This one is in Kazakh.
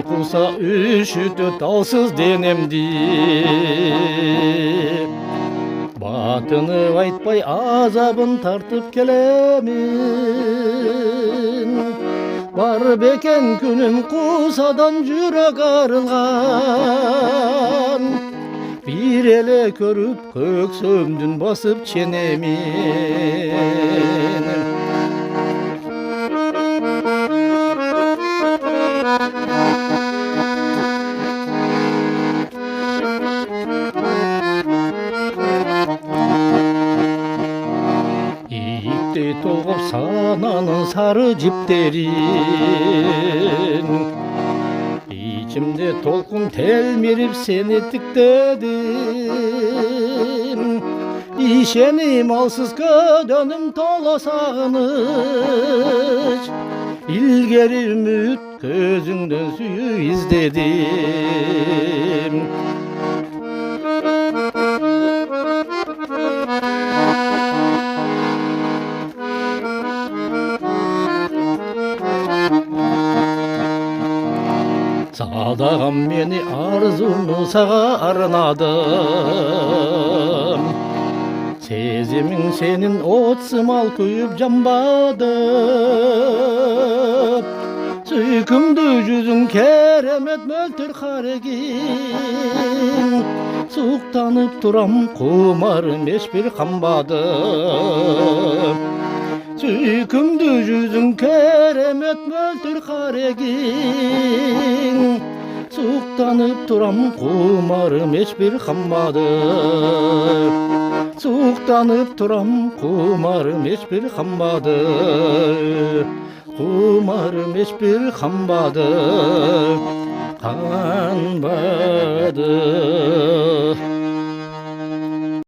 кылса үшүтөт алсыз денемди. Батынып айтпай азабын тартып келемин. Бар бекен күнүм кусадан жүрөк арылган. Bir ele көрүп көксөмдүн басып ченемин. Ийиктей толгоп сананын сары жиптерин. İçimde толкун телмирип сени тиктедим. Ишеним алсыз көдөнүм толо сагыныч. Илгери үмүт көзүңдөн сүйүү издедим. Садагам мени арзуну сага арнадым. Сезимиң сенин от сымал күйүп жамбады. Сүйкүмдүү жүзүң керемет мөлтүр карегин. Суктанып турам кумарым эч бир канбады. Сүйкүмдүү жүзүң керемет мөлтүр карегин. Суктанып турам кумарым эч бир канбады. Суктанып турам кумарым эч бир канбады. Кумарым эч бир канбады. Канбады.